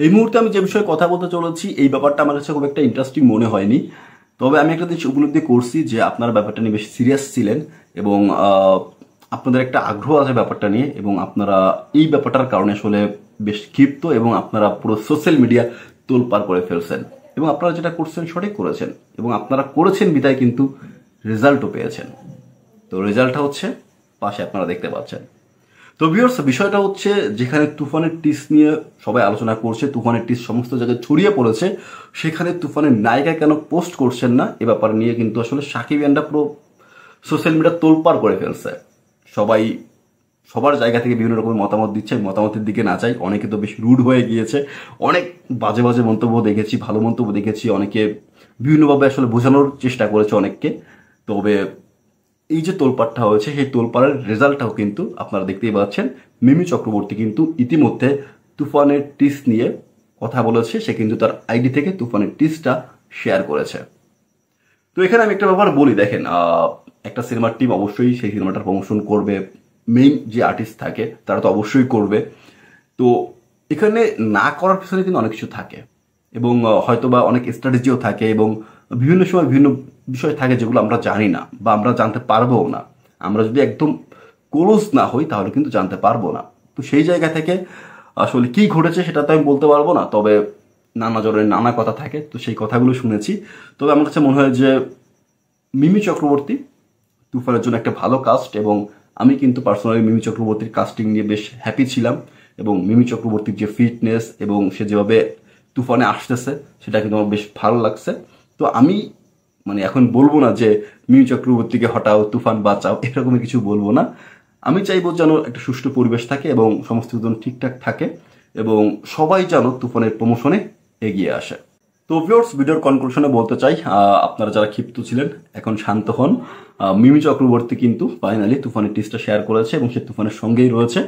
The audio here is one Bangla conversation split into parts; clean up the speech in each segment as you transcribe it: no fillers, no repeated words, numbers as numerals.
এই মুহূর্তে আমি যে বিষয়ে কথা বলতে চলেছি এই ব্যাপারটা আমার কাছে খুব একটা ইন্টারেস্টিং মনে হয়নি, তবে আমি একটা জিনিস উপলব্ধি করছি যে আপনারা ব্যাপারটা নিয়ে বেশ সিরিয়াস ছিলেন এবং আপনাদের একটা আগ্রহ আছে ব্যাপারটা নিয়ে, এবং আপনারা এই ব্যাপারটার কারণে আসলে বেশ ক্ষিপ্ত এবং আপনারা পুরো সোশ্যাল মিডিয়া তোলপাড় করে ফেলছেন, এবং আপনারা যেটা করছেন সঠিক করেছেন, এবং আপনারা করেছেন বিদায় কিন্তু রেজাল্টও পেয়েছেন। তো রেজাল্টটা হচ্ছে পাশে আপনারা দেখতে পাচ্ছেন। তো ভিউয়ার্স, বিষয়টা হচ্ছে যেখানে তুফানের টিস নিয়ে সবাই আলোচনা করছে, তুফানের টিস সমস্ত জায়গায় ছড়িয়ে পড়েছে, সেখানে তুফানের নায়িকা কেন পোস্ট করছেন না এ ব্যাপার নিয়ে কিন্তু আসলে সাকিবিয়ানরা পুরো সোশ্যাল মিডিয়া তোলপাড় করে ফেলছে। সবাই সবার জায়গা থেকে বিভিন্ন রকমের মতামত দিচ্ছে, মতামতের দিকে না চাই, অনেকে তো বেশ রুড হয়ে গিয়েছে, অনেক বাজে বাজে মন্তব্য দেখেছি, ভালো মন্তব্য দেখেছি, অনেকে বিভিন্নভাবে আসলে বোঝানোর চেষ্টা করেছে অনেককে। তবে এই যে তোলপাড়টা হয়েছে সেই তোলপাড়ের রেজাল্টটাও কিন্তু আপনারা দেখতেই পাচ্ছেন। মিমি চক্রবর্তী কিন্তু ইতিমধ্যে তুফানের টিস নিয়ে কথা বলেছে, সে কিন্তু তার আইডি থেকে তুফানের টিসটা শেয়ার করেছে। তো এখানে আমি একটা ব্যাপার বলি, দেখেন একটা সিনেমার টিম অবশ্যই সেই সিনেমাটার প্রমোশন করবে, মেইন যে আর্টিস্ট থাকে তারা তো অবশ্যই করবে। তো এখানে না করার পিছনে কিন্তু অনেক কিছু থাকে, এবং হয়তো বা অনেক স্ট্র্যাটেজিও থাকে, এবং বিভিন্ন সময় বিভিন্ন বিষয় থাকে যেগুলো আমরা জানি না বা আমরা জানতে পারবোও না। আমরা যদি একদম ক্লোজ না হই তাহলে কিন্তু জানতে পারবো না। তো সেই জায়গা থেকে আসলে কি ঘটেছে সেটা তো আমি বলতে পারবো না, তবে নানা জনের নানা কথা থাকে, তো সেই কথাগুলো শুনেছি। তবে আমার কাছে মনে হয় যে মিমি চক্রবর্তী তুফানের জন্য একটা ভালো কাস্ট, এবং আমি কিন্তু পার্সোনালি মিমি চক্রবর্তীর কাস্টিং নিয়ে বেশ হ্যাপি ছিলাম, এবং মিমি চক্রবর্তীর যে ফিটনেস এবং সে যেভাবে তুফানে আসতেছে সেটা কিন্তু আমার বেশ ভালো লাগছে। তো আমি মানে এখন বলবো না যে মিমি চক্রবর্তীকে হটাও, তুফান বাঁচাও, এরকমের কিছু বলবো না। আমি চাইবো যেন একটা সুষ্ঠু পরিবেশ থাকে এবং সমস্ত জন ঠিকঠাক থাকে, এবং সবাই যেন তুফানের প্রমোশনে এগিয়ে আসে। তো ভিউয়ার্স, ভিডিওর কনক্লুশনে বলতে চাই, আপনারা যারা ক্ষিপ্ত ছিলেন এখন শান্ত হন। মিমি চক্রবর্তী কিন্তু ফাইনালি তুফানের টিসটা শেয়ার করেছে এবং সে তুফানের সঙ্গেই রয়েছে।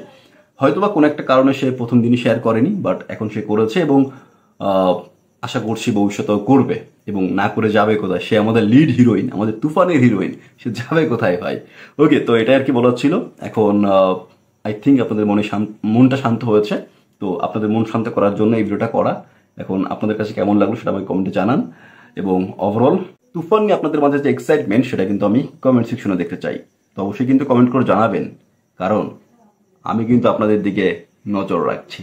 হয়তোবা কোনো একটা কারণে সে প্রথম দিনই শেয়ার করেনি, বাট এখন সে করেছে, এবং আশা করছি ভবিষ্যতেও করবে, এবং না করে যাবে কোথায়? সে আমাদের লিড হিরোইন, আমাদের তুফানের হিরোইন, সে যাবে কোথায় ভাই? ওকে, তো এটাই আর কি বলার ছিল। এখন আই থিঙ্ক আপনাদের মনটা শান্ত হয়েছে, তো আপনাদের মন শান্ত করার জন্য এই ভিডিওটা করা। এখন আপনাদের কাছে কেমন লাগলো সেটা আমাকে কমেন্টে জানান, এবং ওভারঅল তুফান নিয়ে আপনাদের মাঝে যে এক্সাইটমেন্ট সেটা কিন্তু আমি কমেন্ট সেকশনে দেখতে চাই। তো অবশ্যই কিন্তু কমেন্ট করে জানাবেন, কারণ আমি কিন্তু আপনাদের দিকে নজর রাখছি।